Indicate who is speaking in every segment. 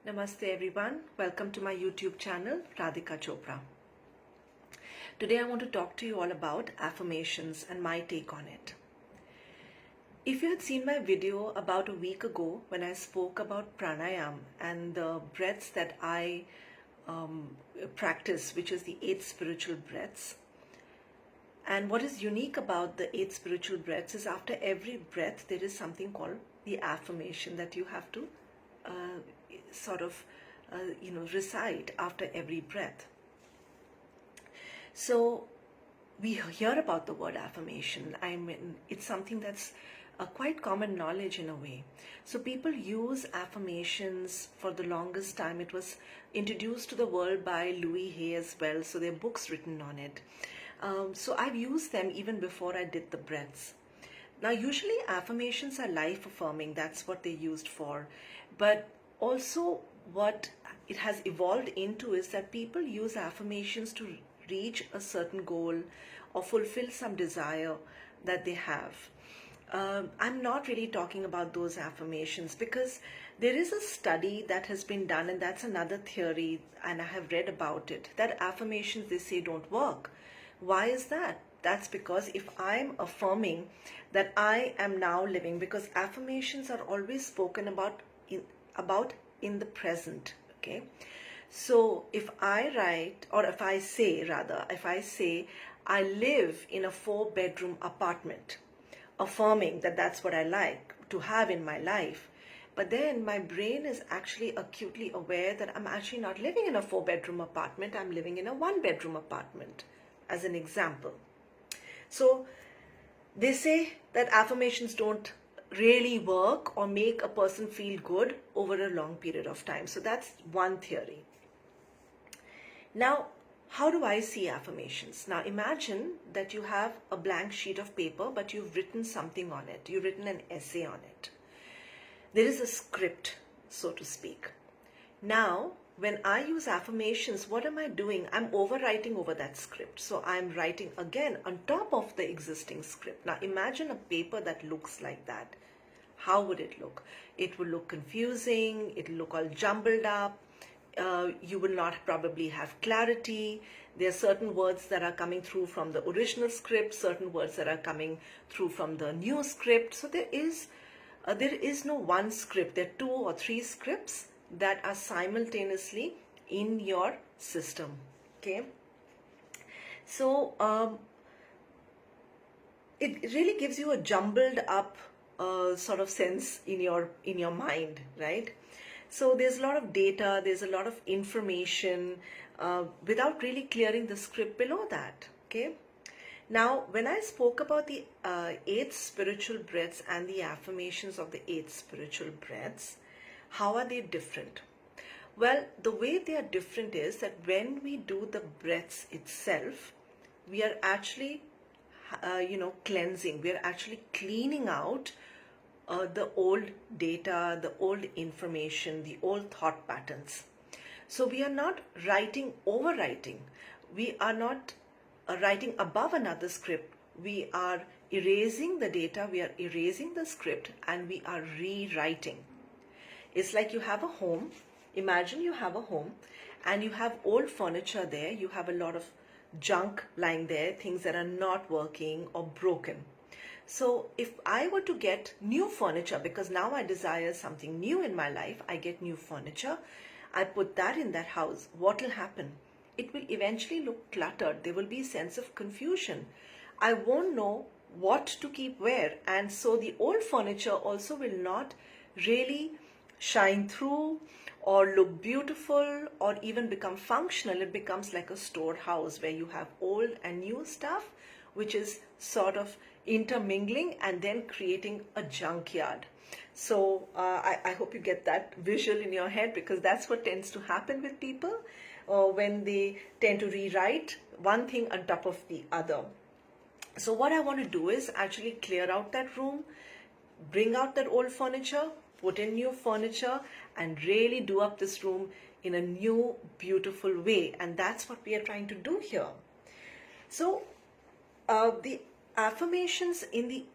Speaker 1: Namaste everyone. Welcome to my YouTube channel, Radhika Chopra. Today I want to talk to you all about affirmations and my take on it. If you had seen my video about a week ago when I spoke about pranayam and the breaths that I practice, which is the 8 spiritual breaths, and what is unique about the 8 spiritual breaths is after every breath there is something called the affirmation that you have to recite after every breath. So we hear about the word affirmation. I mean, it's something that's quite common knowledge in a way. So people use affirmations for the longest time. It was introduced to the world by Louis Hay as well. So there are books written on it. So I've used them even before I did the breaths. Now, usually affirmations are life affirming. That's what they're used for. But also what it has evolved into is that people use affirmations to reach a certain goal or fulfill some desire that they have. I'm not really talking about those affirmations because there is a study that has been done, and that's another theory, and I have read about it, that affirmations, they say, don't work. Why is that? That's because if I'm affirming that I am now living, because affirmations are always spoken about in the present, okay? So if I write, or if I say I live in a 4-bedroom apartment, affirming that that's what I like to have in my life, but then my brain is actually acutely aware that I'm actually not living in a 4-bedroom apartment, I'm living in a 1-bedroom apartment, as an example. So they say that affirmations don't really work or make a person feel good over a long period of time. So that's one theory. Now, how do I see affirmations? Now imagine that you have a blank sheet of paper, but you've written something on it. You've written an essay on it. There is a script, so to speak. Now, when I use affirmations, what am I doing? I'm overwriting over that script. So I'm writing again on top of the existing script. Now imagine a paper that looks like that. How would it look? It will look confusing. It will look all jumbled up. You will not probably have clarity. There are certain words that are coming through from the original script, certain words that are coming through from the new script. So there is no one script. There are 2 or 3 scripts that are simultaneously in your system, okay? So it really gives you a jumbled up sort of sense in your mind, right? So there's a lot of data, there's a lot of information without really clearing the script below that, okay? Now, when I spoke about the 8 spiritual breaths and the affirmations of the 8 spiritual breaths, how are they different? Well, the way they are different is that when we do the breaths itself, we are actually, cleansing. We are actually cleaning out the old data, the old information, the old thought patterns. So we are not overwriting. We are not writing above another script. We are erasing the data, we are erasing the script, and we are rewriting. It's like you have a home. Imagine you have a home and you have old furniture there. You have a lot of junk lying there, things that are not working or broken. So if I were to get new furniture, because now I desire something new in my life, I get new furniture, I put that in that house, what will happen? It will eventually look cluttered. There will be a sense of confusion. I won't know what to keep where, and so the old furniture also will not really shine through or look beautiful or even become functional. It becomes like a storehouse where you have old and new stuff, which is sort of intermingling and then creating a junkyard. So I hope you get that visual in your head, because that's what tends to happen with people when they tend to rewrite one thing on top of the other. So what I want to do is actually clear out that room, bring out that old furniture, put in new furniture, and really do up this room in a new, beautiful way. And that's what we are trying to do here. So the affirmations in the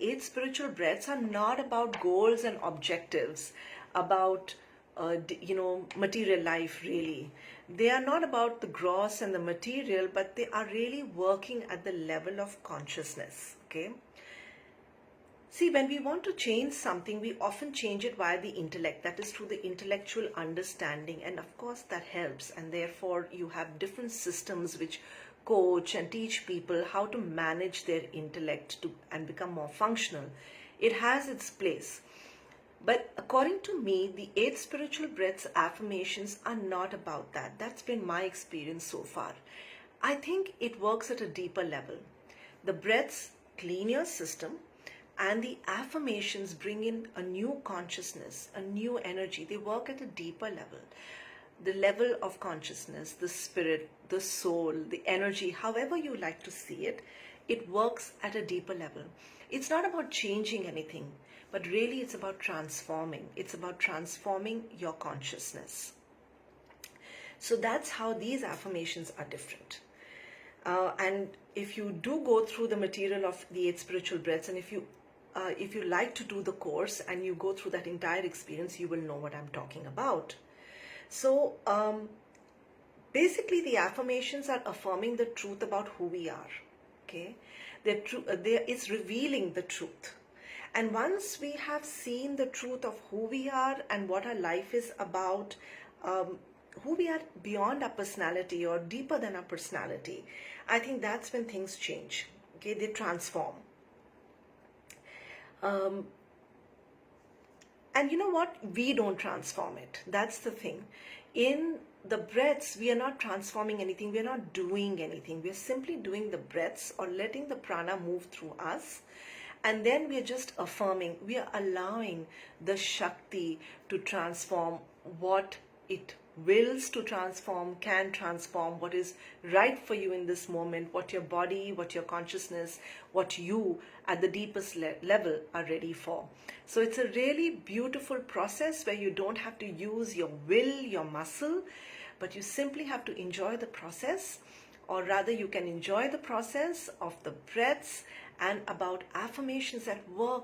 Speaker 1: 8 spiritual breaths are not about goals and objectives, about material life really. They are not about the gross and the material, but they are really working at the level of consciousness. Okay. See, when we want to change something, we often change it via the intellect, that is through the intellectual understanding, and of course that helps. And therefore, you have different systems which coach and teach people how to manage their intellect and become more functional. It has its place. But according to me, the 8 spiritual breaths affirmations are not about that. That's been my experience so far. I think it works at a deeper level. The breaths clean your system, and the affirmations bring in a new consciousness, a new energy. They work at a deeper level. The level of consciousness, the spirit, the soul, the energy, however you like to see it, it works at a deeper level. It's not about changing anything, but really it's about transforming. It's about transforming your consciousness. So that's how these affirmations are different. And if you do go through the material of the 8 spiritual breaths, and if you like to do the course and you go through that entire experience, you will know what I'm talking about. So basically the affirmations are affirming the truth about who we are. Okay, it's revealing the truth. And once we have seen the truth of who we are and what our life is about, who we are beyond our personality or deeper than our personality, I think that's when things change. Okay, they transform. And you know what? We don't transform it. That's the thing. In the breaths, we are not transforming anything. We are not doing anything. We are simply doing the breaths or letting the prana move through us. And then we are just affirming. We are allowing the Shakti to transform what it wills to transform, can transform, what is right for you in this moment, what your body, what your consciousness, what you at the deepest level are ready for. So it's a really beautiful process where you don't have to use your will, your muscle, but you simply have to enjoy the process, or rather you can enjoy the process of the breaths and about affirmations that work,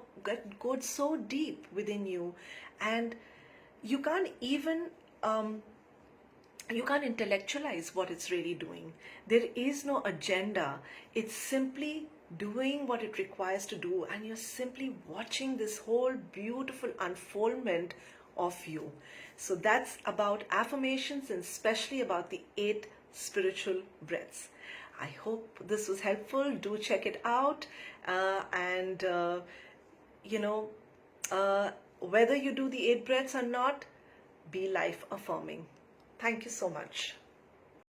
Speaker 1: go so deep within you, and you can't even you can't intellectualize what it's really doing. There is no agenda. It's simply doing what it requires to do, and you're simply watching this whole beautiful unfoldment of you. So that's about affirmations, and especially about the 8 spiritual breaths. I hope this was helpful. Do check it out, and whether you do the 8 breaths or not, be life affirming. Thank you so much.